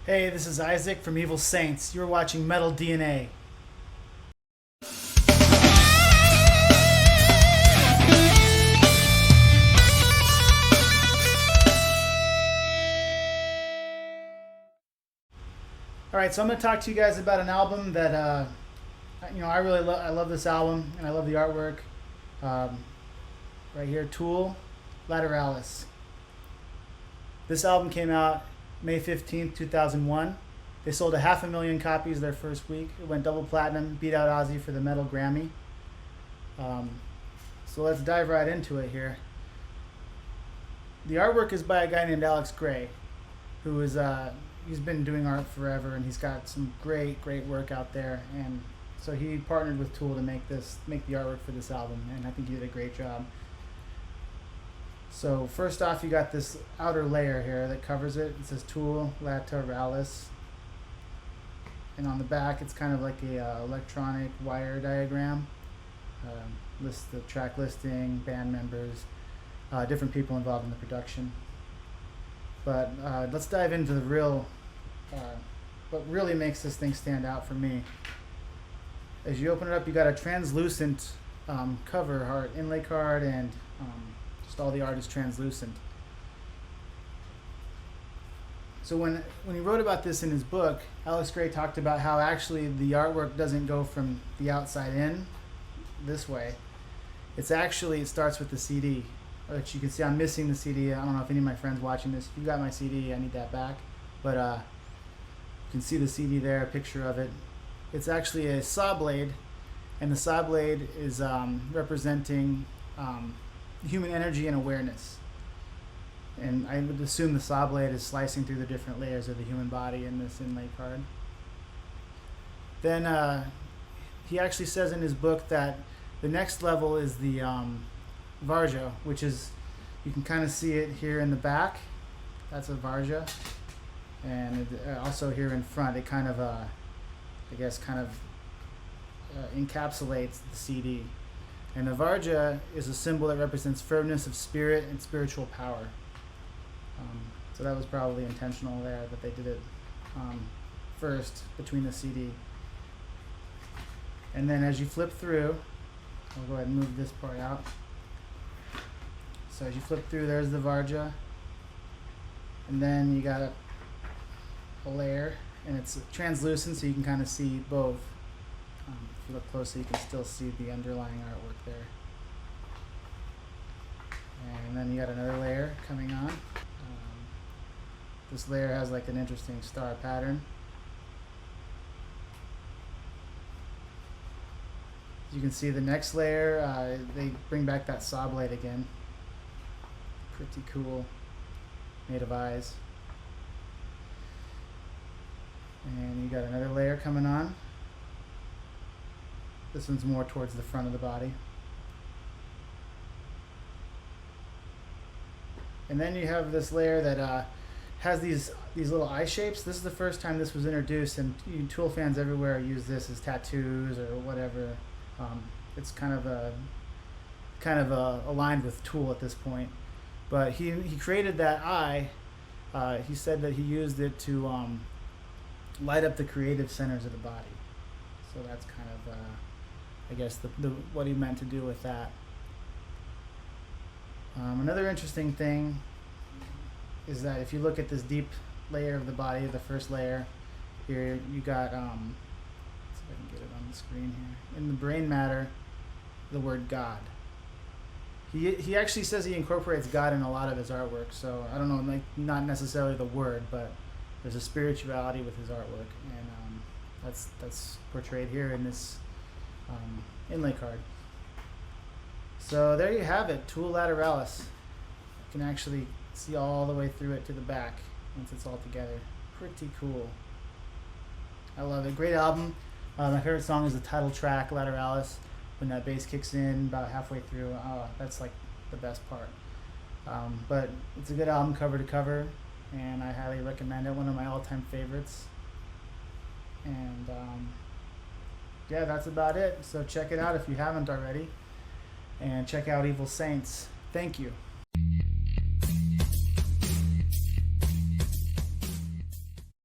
Hey, this is Isaac from Evil Saints. You're watching Metal DNA. All right, so I'm going to talk to you guys about an album that I love this album and I love the artwork. Um, right here, Tool, Lateralus. This album came out May 15th, 2001. They sold 500,000 copies their first week. It went double platinum, beat out Ozzy for the Metal Grammy. So let's dive right into it here. The artwork is by a guy named Alex Gray, who is he's been doing art forever, and he's got some great work out there. And so he partnered with Tool to make the artwork for this album, and I think he did a great job. So first off, you got this outer layer here that covers it. It says Tool Lateralus, and on the back it's kind of like a electronic wire diagram. Lists the track listing, band members, different people involved in the production. But let's dive into the what really makes this thing stand out for me. As you open it up, you got a translucent cover art, inlay card, and just all the art is translucent. So when he wrote about this in his book, Alex Gray talked about how actually the artwork doesn't go from the outside in this way. It starts with the CD, which you can see I'm missing the CD. I don't know if any of my friends watching this, if you got my CD, I need that back. But you can see the CD there, a picture of it. It's actually a saw blade, and the saw blade is representing human energy and awareness. And I would assume the saw blade is slicing through the different layers of the human body in this inlay card. Then he actually says in his book that the next level is the Varja, which is, you can kind of see it here in the back. That's a Varja. And also here in front, it kind of, encapsulates the CD. And the Varja is a symbol that represents firmness of spirit and spiritual power. So that was probably intentional there, that they did it first between the CD. And then as you flip through, I'll go ahead and move this part out. So as you flip through, there's the Varja. And then you got a layer, and it's translucent, so you can kind of see both. If you look closely, you can still see the underlying artwork there. And then you got another layer coming on. This layer has like an interesting star pattern. You can see the next layer, they bring back that saw blade again. Pretty cool, made of eyes. And you got another layer coming on. This one's more towards the front of the body. And then you have this layer that has these little eye shapes. This is the first time this was introduced, and Tool fans everywhere use this as tattoos or whatever. It's kind of aligned with Tool at this point. But he created that eye. He said that he used it to light up the creative centers of the body. So that's kind of, I guess, what he meant to do with that. Another interesting thing is that if you look at this deep layer of the body, the first layer, here you got, let's see if I can get it on the screen here. In the brain matter, the word God. He actually says he incorporates God in a lot of his artwork, so I don't know, like, not necessarily the word, but there's a spirituality with his artwork, and that's portrayed here in this inlay card. So there you have it, Tool Lateralis. You can actually see all the way through it to the back once it's all together. Pretty cool. I love it. Great album. My favorite song is the title track, Lateralis. When that bass kicks in about halfway through, that's like the best part. But it's a good album cover to cover, and I highly recommend it. One of my all-time favorites. And yeah, that's about it. So check it out if you haven't already, and check out Evil Saints. Thank you.